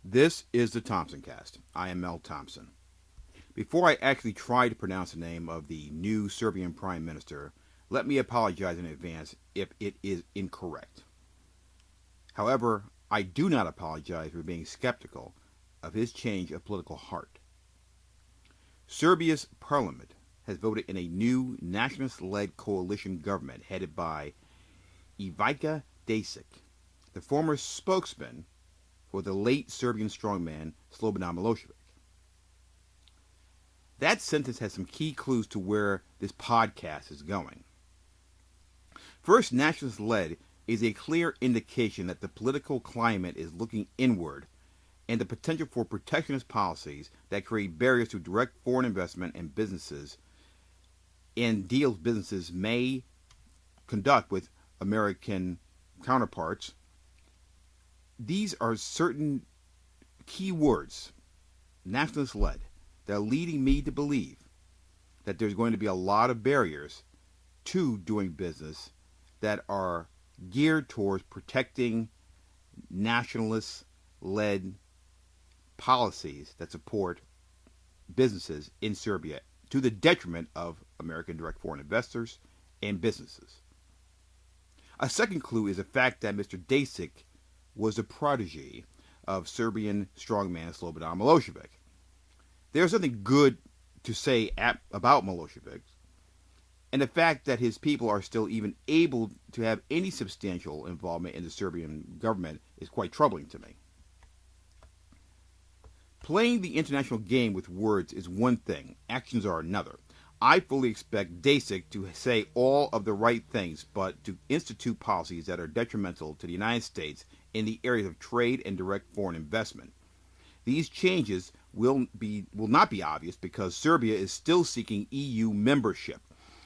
This is the Thompson Cast. I am Mel Thompson. Before I actually try to pronounce the name of the new Serbian Prime Minister, let me apologize in advance if it is incorrect. However, I do not apologize for being skeptical of his change of political heart. Serbia's parliament has voted in a new nationalist-led coalition government headed by Ivica Dasic, the former spokesman for the late Serbian strongman Slobodan Milosevic. That sentence has some key clues to where this podcast is going. First, nationalist-led is a clear indication that the political climate is looking inward and the potential for protectionist policies that create barriers to direct foreign investment and businesses and deals businesses may conduct with American counterparts. These are certain key words, nationalist-led, that are leading me to believe that there's going to be a lot of barriers to doing business that are geared towards protecting nationalist-led policies that support businesses in Serbia to the detriment of American direct foreign investors and businesses. A second clue is the fact that Mr. Dasic was a protege of Serbian strongman Slobodan Milosevic. There's something good to say about Milosevic, and the fact that his people are still even able to have any substantial involvement in the Serbian government is quite troubling to me. Playing the international game with words is one thing, actions are another. I fully expect Dasic to say all of the right things, but to institute policies that are detrimental to the United States in the areas of trade and direct foreign investment. These changes will not be obvious because Serbia is still seeking EU membership.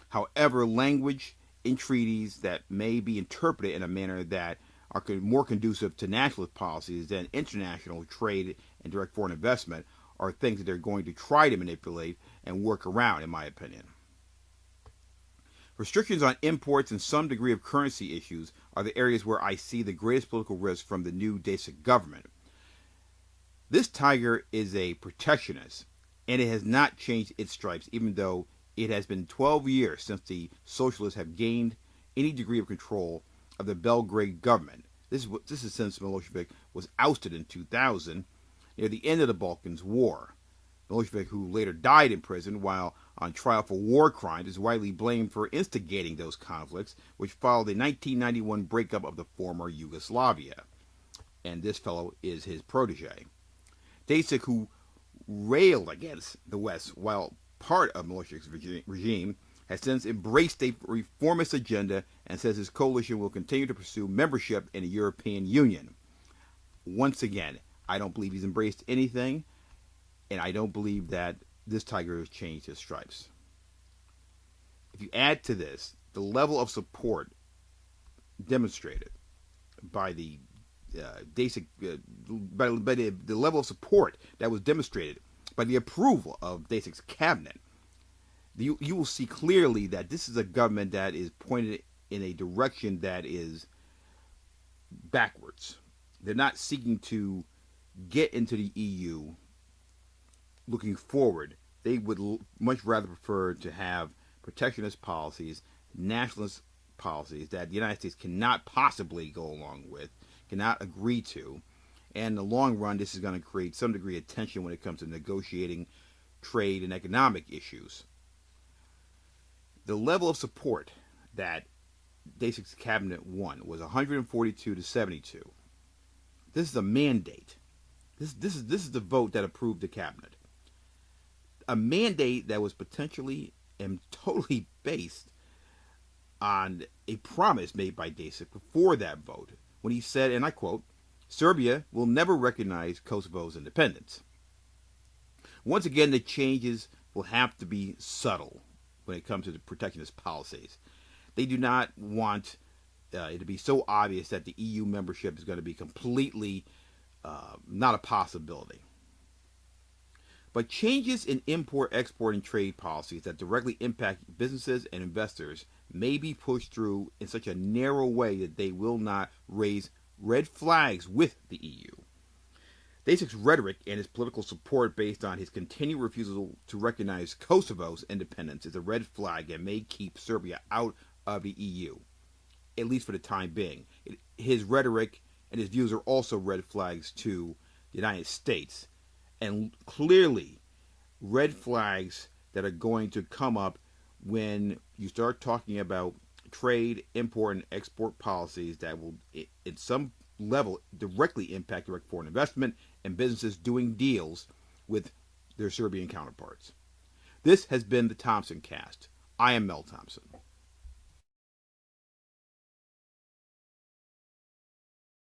However, language in treaties that may be interpreted in a manner that are more conducive to nationalist policies than international trade and direct foreign investment are things that they're going to try to manipulate and work around, in my opinion. Restrictions on imports and some degree of currency issues are the areas where I see the greatest political risk from the new Dasic government. This tiger is a protectionist, and it has not changed its stripes, even though it has been 12 years since the socialists have gained any degree of control of the Belgrade government. This is since Milosevic was ousted in 2000, near the end of the Balkans War. Milosevic, who later died in prison while on trial for war crimes, is widely blamed for instigating those conflicts, which followed the 1991 breakup of the former Yugoslavia. And this fellow is his protege. Dasic, who railed against the West while part of Milosevic's regime, has since embraced a reformist agenda and says his coalition will continue to pursue membership in the European Union. Once again, I don't believe he's embraced anything, and I don't believe that this tiger has changed his stripes. If you add to this the level of support demonstrated by the the level of support that was demonstrated by the approval of Dasic's cabinet, you will see clearly that this is a government that is pointed in a direction that is backwards. They're not seeking to get into the EU looking forward. They would much rather prefer to have protectionist policies, nationalist policies that the United States cannot possibly go along with, cannot agree to. And in the long run, this is going to create some degree of tension when it comes to negotiating trade and economic issues. The level of support that Dasic's cabinet won was 142 to 72. This is a mandate. This is the vote that approved the cabinet. A mandate that was potentially and totally based on a promise made by Dasic before that vote, when he said, and I quote, "Serbia will never recognize Kosovo's independence." Once again, the changes will have to be subtle when it comes to the protectionist policies. They do not want it to be so obvious that the EU membership is going to be completely not a possibility. But changes in import, export, and trade policies that directly impact businesses and investors may be pushed through in such a narrow way that they will not raise red flags with the EU. Dacic's rhetoric and his political support based on his continued refusal to recognize Kosovo's independence is a red flag and may keep Serbia out of the EU, at least for the time being. His rhetoric and his views are also red flags to the United States, and clearly red flags that are going to come up when you start talking about trade, import, and export policies that will, in some level, directly impact direct foreign investment and businesses doing deals with their Serbian counterparts. This has been the Thompson Cast. I am Mel Thompson.